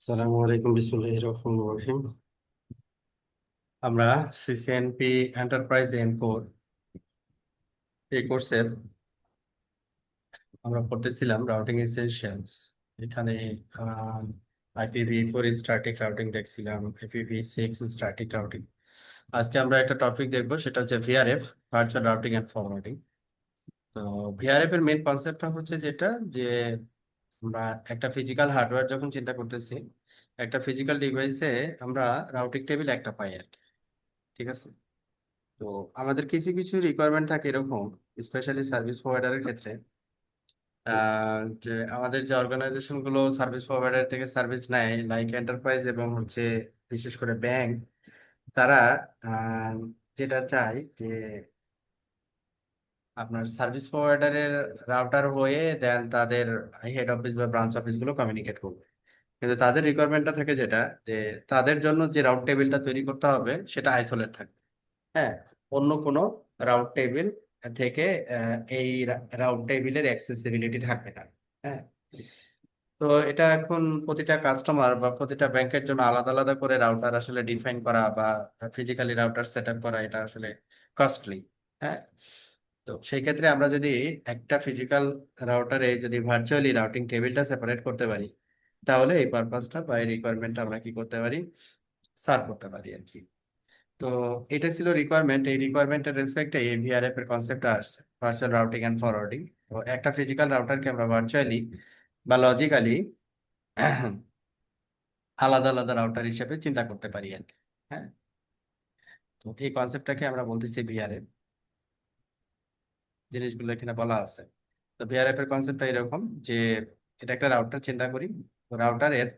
আসসালামু আলাইকুম বিসমিল্লাহির রহমানির রহিম। আমরা সিসিএনপি এন্টারপ্রাইজ এনকোর এই কোর্সের আমরা পড়তেছিলাম রাউটিং এসেনশিয়ালস। এখানে IPv4 স্ট্যাটিক রাউটিং দেখছিলাম, IPv6 স্ট্যাটিক রাউটিং। আজকে আমরা একটা টপিক দেখবো, সেটা হচ্ছে VRF, virtual routing and forwarding. তো ভিআরএফ এর মেইন কনসেপ্টটা হচ্ছে যেটা যে আমরা একটা ফিজিক্যাল হার্ডওয়্যার যখন চিন্তা করতেছি, একটা ফিজিক্যাল ডিভাইসে আমরা রাউটিং টেবিল একটা পাই আর কি। ঠিক আছে। তো আমাদের কিছু কিছু রিকোয়ারমেন্ট থাকে এরকম, স্পেশালি সার্ভিস প্রোভাইডারের ক্ষেত্রে। যে আমাদের যে অর্গানাইজেশন গুলো সার্ভিস প্রোভাইডার থেকে সার্ভিস নেয়, লাইক এন্টারপ্রাইজ এবং হচ্ছে বিশেষ করে ব্যাংক, তারা আহ, যেটা চায় যে আপনার সার্ভিস প্রোভাইডারের রাউটার হয়ে দেন তাদের হেড অফিস বা ব্রাঞ্চ অফিস গুলো কমিউনিকেট করবে। কিন্তু তাদের রিকোয়ারমেন্টটা থাকে যেটা যে তাদের জন্য যে রাউট টেবিলটা তৈরি করতে হবে সেটা আইসোলেট থাকবে। হ্যাঁ, অন্য কোনো রাউট টেবিল থেকে এই রাউট টেবিলের অ্যাক্সেসিবিলিটি থাকবে না। হ্যাঁ। তো এটা এখন প্রতিটা কাস্টমার বা প্রতিটা ব্যাংকের জন্য আলাদা আলাদা করে রাউটার আসলে ডিফাইন করা বা ফিজিক্যালি রাউটার সেট আপ করা, এটা আসলে কস্টলি। হ্যাঁ। তো সেই ক্ষেত্রে আমরা যদি একটা ফিজিক্যাল রাউটারে যদি ভার্চুয়ালি রাউটিং টেবিলটা সেপারেট করতে পারি, তাহলে এই পারপাসটা বা এই রিকোয়ারমেন্টটা আমরা কি করতে পারি, সার্ভ করতে পারি আর কি। তো এটা ছিল রিকোয়ারমেন্ট। এই রিকোয়ারমেন্টের রেসপেক্টে এই ভিআরএফ এর কনসেপ্টটা আসছে, ভার্চুয়াল রাউটিং এন্ড ফরওয়ার্ডিং। তো একটা ফিজিক্যাল রাউটারকে আমরা ভার্চুয়ালি বা লজিক্যালি আলাদা আলাদা রাউটার হিসেবে চিন্তা করতে পারি আর কি। হ্যাঁ। তো এই কনসেপ্টটাকে আমরা বলতেছি ভিআরএফ, জিনিসগুলো এখানে বলা আছে। তো ভিআরএফ এর কনসেপ্টটা এরকম যে এটা একটা রাউটার চিন্তা করি। রাউটারের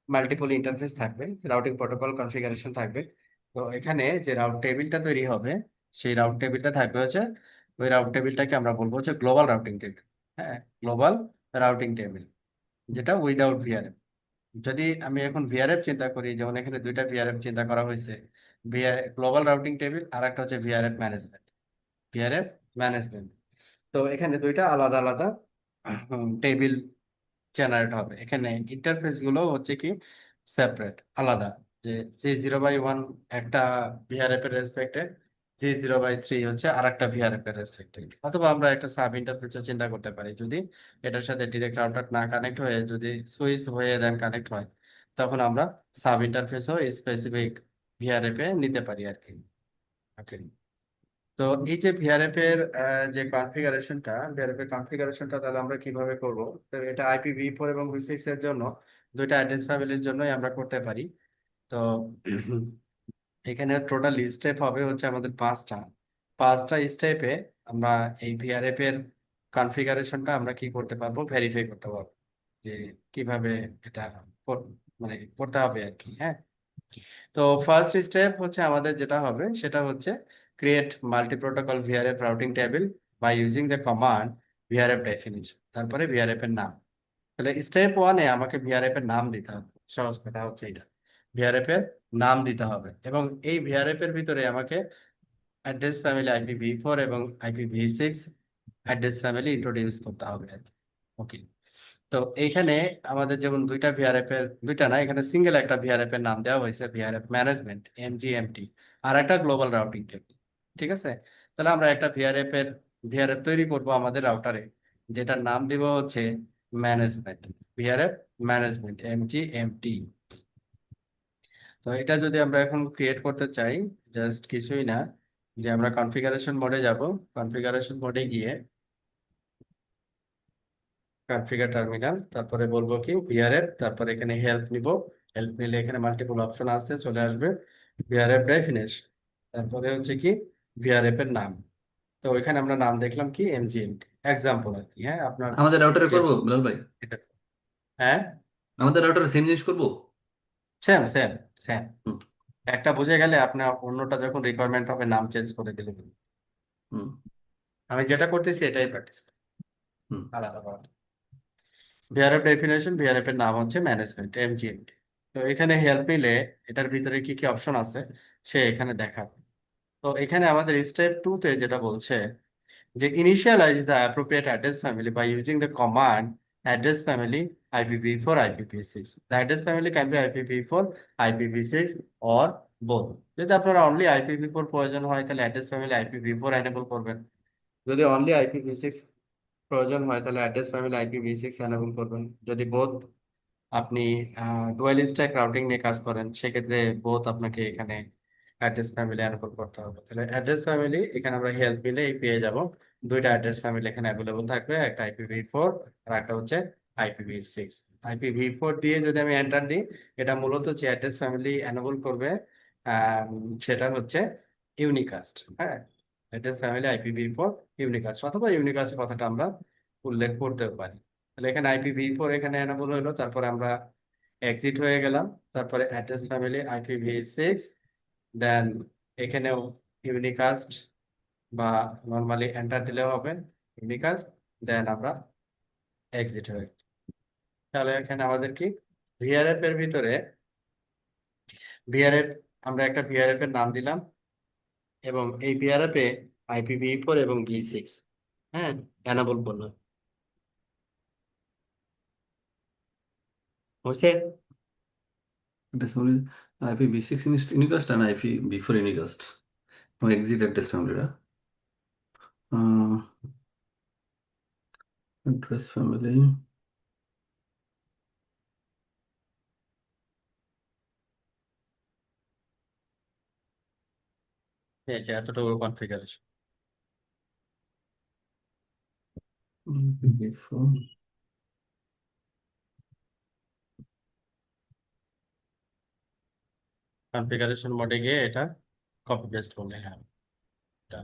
মাল্টিপল ইন্টারফেস থাকবে, রাউটিং প্রোটোকল কনফিগারেশন থাকবে। তো এখানে যে রাউট টেবিলটা তৈরি হবে, সেই রাউট টেবিলটা থাকবে হচ্ছে, ওই রাউট টেবিলটাকে আমরা বলবো হচ্ছে গ্লোবাল রাউটিং টেবিল। হ্যাঁ, গ্লোবাল রাউটিং টেবিল, যেটা উইদাউট ভিআরএফ। যদি আমি এখন ভিআরএফ চিন্তা করি, যেমন এখানে দুইটা ভিআরএফ চিন্তা করা হয়েছে, গ্লোবাল রাউটিং টেবিল আর একটা হচ্ছে ভিআরএফ ম্যানেজমেন্ট। ভিআরএফ ম্যানেজমেন্ট, তো এখানে দুইটা আলাদা আলাদা টেবিল জেনারেট হবে। এখানে ইন্টারফেস গুলো হচ্ছে কি সেপারেট, আলাদা। যে G0/1 একটা ভিআরএফ এর রেসপেক্টে, G0/3 হচ্ছে আর একটা ভিআরএফ এর রেসপেক্টে। অথবা আমরা একটা সাব ইন্টারফেস চিন্তা করতে পারি, যদি এটার সাথে ডিরেক্ট রাউটার না কানেক্ট হয়ে যদি সুইচ হয়ে দেন কানেক্ট হয়, তখন আমরা সাব ইন্টারফেসও স্পেসিফিক ভিআরএফ এ নিতে পারি আর কি। ওকে। তো এই যে ভিআরএফ এর যে কনফিগারেশনটা, ভিআরএফ এর কনফিগারেশনটা তাহলে আমরা কিভাবে করব? তো এটা IPv4 এবং V6 এর জন্য, দুইটা অ্যাড্রেস ফ্যামিলির জন্যই আমরা করতে পারি। তো এখানে টোটাল স্টেপ হবে হচ্ছে আমাদের পাঁচটা। পাঁচটা স্টেপে আমরা এই ভিআরএফ এর কনফিগারেশনটা আমরা কি করতে পারবো, ভেরিফাই করতে পারবো যে কিভাবে এটা মানে করতে হবে আর কি। হ্যাঁ। তো ফার্স্ট স্টেপ হচ্ছে আমাদের যেটা হবে সেটা হচ্ছে create multi protocol VRF routing table by using the command VRF definition, তারপরে ভিআরএফ এর নাম। তাহলে স্টেপ ওয়ানে আমাকে ভিআরএফ এর নাম দিতে হবে, সহজ কথা হচ্ছে এটা। ভিআরএফ এর নাম দিতে হবে এবং এই ভিআরএফ এর ভিতরে আমাকে অ্যাড্রেস ফ্যামিলি IPv4 এবং IPv6 অ্যাড্রেস ফ্যামিলি ইন্ট্রোডিউস করতে হবে। ওকে। তো এইখানে আমাদের যেমন দুইটা ভিআরএফ এর, দুইটা না, এখানে সিঙ্গেল একটা ভিআরএফ এর নাম দেওয়া হয়েছে ভিআরএফ ম্যানেজমেন্ট, MGMT, আর একটা গ্লোবাল রাউটিং টেবিল। ঠিক আছে। তাহলে আমরা একটা ভিআরএফ তৈরি করব আমাদের রাউটারে, যেটার নাম দিব হচ্ছে ম্যানেজমেন্ট, ভিআরএফ ম্যানেজমেন্ট, MGMT। তো এটা যদি আমরা এখন ক্রিয়েট করতে চাই, জাস্ট কিছুই না, যে আমরা কনফিগারেশন মোডে যাব। কনফিগারেশন মোডে গিয়ে কনফিগার টার্মিনাল, তারপরে বলবো কি ভিআরএফ, তারপরে এখানে হেল্প নিব। হেল্প নিলে এখানে মাল্টিপল অপশন আছে, চলে আসবে ভিআরএফ ডেফিনেশন, তারপরে হচ্ছে কি ভিআরএফ এর নাম। তো ওইখানে আমরা নাম দেখলাম কি এমজিএমটি, এক্সাম্পল আর কি। হ্যাঁ, আপনার আমাদের রাউটারে যে, করবো বিলাল ভাই? হ্যাঁ, আমাদের রাউটারে সেম জিনিস করবো? Same same same. হুম। একটা বুঝে গেলে আপনি অন্যটা যখন রিকোয়ারমেন্ট হবে নাম চেঞ্জ করে দিলে হবে। হুম। আমি যেটা করতেছি এটাই প্র্যাকটিস, হুম। আলাদা আলাদা। ভিআরএফ ডেফিনেশন, ভিআরএফ এর নাম হচ্ছে ম্যানেজমেন্ট, MGMT। তো এখানে হেল্প নিলে এটার ভিতরে কি কি অপশন আছে সে এখানে দেখাবে। তো এখানে আমাদের স্টেপ 2 তে যেটা বলছে যে initialize the appropriate address family by using the command address family IPv4, IPv6. The address family can be IPv4, IPv6 or both. যদি আপনারা অনলি IPv4 প্রয়োজন হয় তাহলে অ্যাড্রেস ফ্যামিলি IPv4 এনেবল করবেন। যদি অনলি IPv6 প্রয়োজন হয় তাহলে অ্যাড্রেস ফ্যামিলি IPv6 এনেবল করবেন। যদি বোথ আপনি ডুয়াল স্ট্যাক রাউটিং নিয়ে কাজ করেন সেক্ষেত্রে বোথ আপনাকে এখানে অ্যাড্রেস ফ্যামিলি এনরোল করতে হবে। তাহলে অ্যাড্রেস ফ্যামিলি এখানে আমরা হেল্প মিলেই পেয়ে যাব। দুইটা অ্যাড্রেস ফ্যামিলি এখানে অ্যাভেলেবল থাকবে, একটা IPv4 আর একটা হচ্ছে IPv6। IPv4 দিয়ে যদি আমি এন্টার দিই, এটা মূলত যে অ্যাড্রেস ফ্যামিলি এনরোল করবে সেটা হচ্ছে ইউনিকাস্ট। হ্যাঁ, অ্যাড্রেস ফ্যামিলি IPv4 ইউনিকাস্ট, অথবা ইউনিকাস্ট কথাটা আমরা উল্লেখ করতেও পারি। তাহলে এখানে IPv4 এখানে এনাবল হলো, তারপরে আমরা এক্সিট হয়ে গেলাম, তারপরে অ্যাড্রেস ফ্যামিলি IPv6, দেন এখানেও ইউনিকাস্ট বা নর্মালি এন্টার দিলেও হবে ইউনিকাস্ট, দেন আমরা এক্সিট হয়ে গেলাম। তাহলে এখানে আমাদের কি ভিআরএফ এর ভিতরে ভিআরএফ, আমরা একটা ভিআরএফ এর নাম দিলাম এবং এই ভিআরএফ এ IPv4 এবং v6 হ্যাঁ এনাবল করলাম। হয়েছে? Address family IPv6 unicast and IPv4 unicast. No exit address family, right? Address family. এই যে এতটুকু কনফিগারেশন। IPv4. কনফিগারেশন মোডে গিয়ে এটা কপি পেস্ট করলে হ্যাঁ এটা।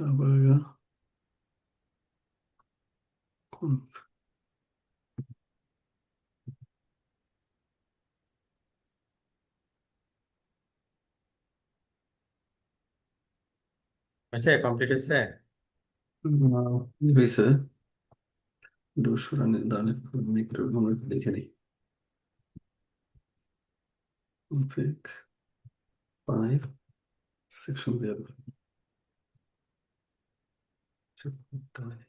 তারপরে হয়েছে, কমপ্লিট হয়েছে। হয়েছে 200 রানের দানে আমরা দেখে নিই। config 5 section variable check করতে হয়।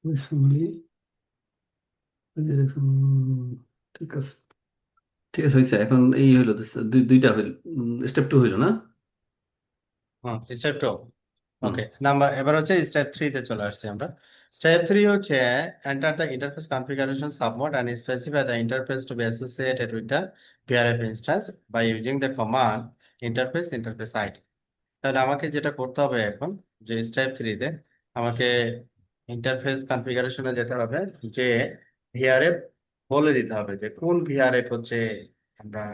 This family ঠিক আছে, ঠিক আছে হয়েছে। এখন এই হইলো দুইটা হইল, স্টেপ 2 হইলো না? হুম, স্টেপ 2। হুম ওকে, নাম্বার এবার হচ্ছে স্টেপ 3 তে চলে আসছি আমরা। স্টেপ 3 হচ্ছে enter the interface configuration submode and specify the interface to be associated with the PRF instance by using the command interface ID. তাহলে আমাকে যেটা করতে হবে এখন, যে স্টেপ 3 তে আমাকে ইন্টারফেস কনফিগারেশনে যেতে হবে, যে ভিআরএফ বলে দিতে হবে যে কোন ভিআরএফ হচ্ছে আমরা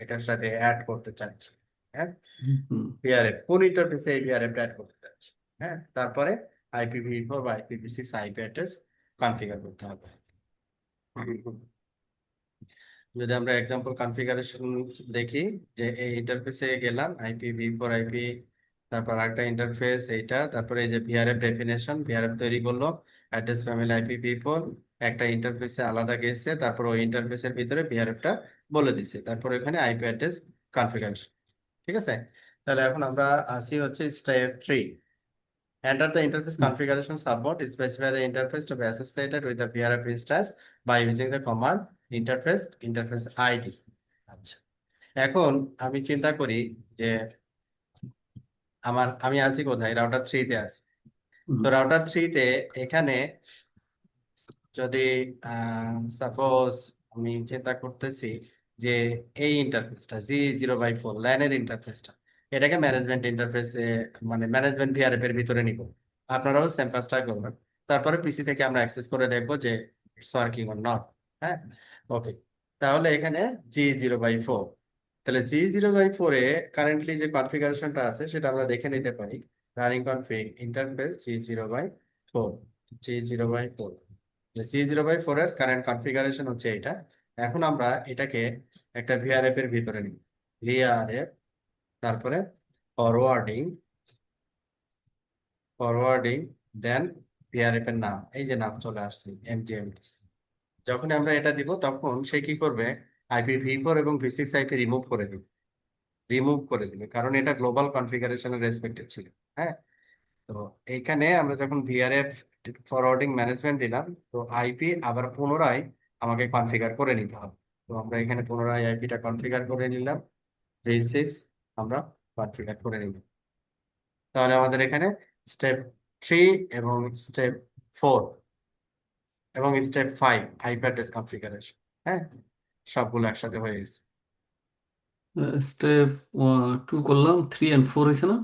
এটার সাথে অ্যাড করতে চাচ্ছি। হ্যাঁ, হুম ভিআরএফ কোন ইন্টারফেসে এই ভিআরএফ অ্যাড করতে চাচ্ছি। হ্যাঁ, তারপরে IPv4 বা IPv6 আইপি অ্যাড্রেস কনফিগার করতে হবে। যদি আমরা এক্সাম্পল কনফিগারেশন দেখি, যে এই ইন্টারফেসে গেলাম, আইপি ভি4 আইপি, তারপর আরেকটা ইন্টারফেস এইটা, তারপরে এই যে ভিআরএফ ডেফিনেশন, ভিআরএফ তৈরি করলো, অ্যাড্রেস ফ্যামিলি আইপি ভি4, একটা ইন্টারফেসে আলাদা গেছে, তারপর ওই ইন্টারফেসের ভিতরে ভিআরএফটা বলে দিছে, তারপর এখানে আইপি অ্যাড্রেস কনফিগারেশন। ঠিক আছে, তাহলে এখন আমরা আসি হচ্ছে step 3। Enter the interface hmm, configuration submod. Specify the interface to be associated with the VRF instance by using the command interface ID. আচ্ছা, এখন আমি চিন্তা করি যে আমি আছি কোথায়, রাউটার 3 তে আছি। হুম, তো রাউটার 3 তে এখানে যদি সাপোজ আমি চিন্তা করতেছি যে এই ইন্টারফেসটা G0/4 ল্যানের ইন্টারফেসটা, এটাকে ম্যানেজমেন্ট ইন্টারফেসে, মানে ম্যানেজমেন্ট ভিআরএফ এর ভিতরে নিব। আপনারাও সেম কাজটা করবেন। তারপরে পিসি থেকে আমরা অ্যাক্সেস করে দেখবো যে ইটস ওয়ার্কিং অর নট। হ্যাঁ, ওকে। তাহলে এখানে G0/4, তাহলে G0/4 এ কারেন্টলি যে কনফিগারেশনটা আছে সেটা আমরা দেখে নিতে পারি। Running config interface G0/4, G0/4, G0/4 এর কারেন্ট কনফিগারেশন হচ্ছে এটা। এখন আমরা এটাকে একটা ভিআরএফ এর ভিতরে নিই, ভিআরএফ, তারপরে ফরওয়ার্ডিং, ফরওয়ার্ডিং, দেন ভিআরএফ এর নাম, এই যে নাম চলে আসছে এমটিএমটি। যখন আমরা এটা দিব তখন সে কি করবে, আইপি ভি4 এবং ভি6 আইপি রিমুভ করে দিবে, কারণ এটা গ্লোবাল কনফিগারেশনের রেসপেক্টে ছিল। হ্যাঁ, তো এইখানে আমরা যখন ভিআরএফ ফরওয়ার্ডিং ম্যানেজমেন্ট দিলাম, তো আইপি আবার পুনরায় আমাকে কনফিগার করে নিতে হবে। তো আমরা এখানে পুনরায় আইপিটা কনফিগার করে নিলাম, ভি6 আমরা কনফিগার করে নিলাম। তাহলে আমাদের এখানে স্টেপ 3 এবং স্টেপ 4 এবং স্টেপ 5 আইপি অ্যাড্রেস কনফিগারেশন, হ্যাঁ, সবগুলো একসাথে হয়ে গেছে। স্টেপ 2 করলাম, 3 and 4 হয়েছে না?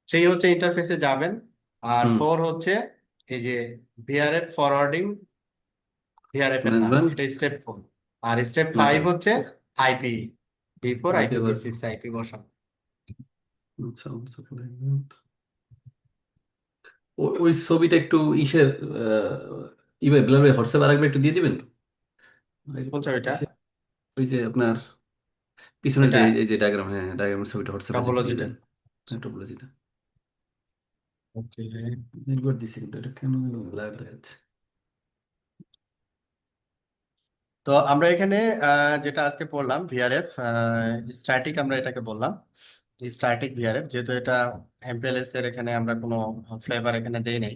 3 হচ্ছে ইন্টারফেসে যাবেন, আর হুম, 4 হচ্ছে এই যে ভিআরএফ ফরওয়ার্ডিং, ভিআরএফ এর নাম, ম্যানেজমেন্ট। এটা স্টেপ 4। আর স্টেপ 5 আচ্ছা, হচ্ছে আইপি ভি4 আইপি আইপি আবার। ভি6 আইপি বসানো। আচ্ছা, আচ্ছা, ওই ছবিটা একটু ইসের ইবে ব্লাবে হোয়াটসঅ্যাপ আরেকবার একটু দিয়ে দিবেন তো? কোন ছবিটা? ইসে, ওই যে আপনার পিছনের যে এটা এই যে ডায়াগ্রাম, হ্যাঁ ডায়াগ্রামের ছবিটা হোয়াটসঅ্যাপে একটু দিয়ে টপোলজিটা। দেন। টোপোলজিটা ওকে, একবার দিচ্ছি, কিন্তু এটা কেন ব্লার দেখা যাচ্ছে? তো আমরা এখানে যেটা আজকে পড়লাম ভিআরএফ স্ট্যাটিক, আমরা এটাকে বললাম স্ট্যাটিক ভিআরএফ, যেহেতু এটা এমপিএলএস এর, এখানে আমরা কোনো ফ্লেভার এখানে দেই নাই।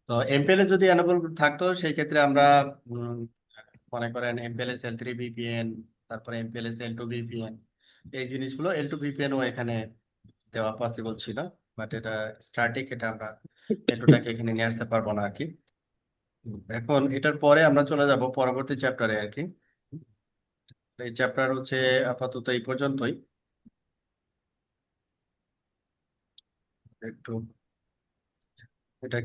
তো এমপিএলএস যদি এনেবল থাকতো সেই ক্ষেত্রে আমরা উম, মনে করেন এমপিএলএস L3 ভিপিএন, তারপরে এমপিএলএস L2 ভিপিএন, এই জিনিসগুলো L2 ভিপিএন ও এখানে দেওয়া পসিবল ছিল। বাট এটা স্ট্যাটিক, এটা আমরা এটুটাকে এখানে নিয়ে আসতে পারবো না আর কি। এখন এটার পরে আমরা চলে যাব পরবর্তী চ্যাপ্টারে আর কি। এই চ্যাপ্টার হচ্ছে আপাতত এই পর্যন্তই। একটু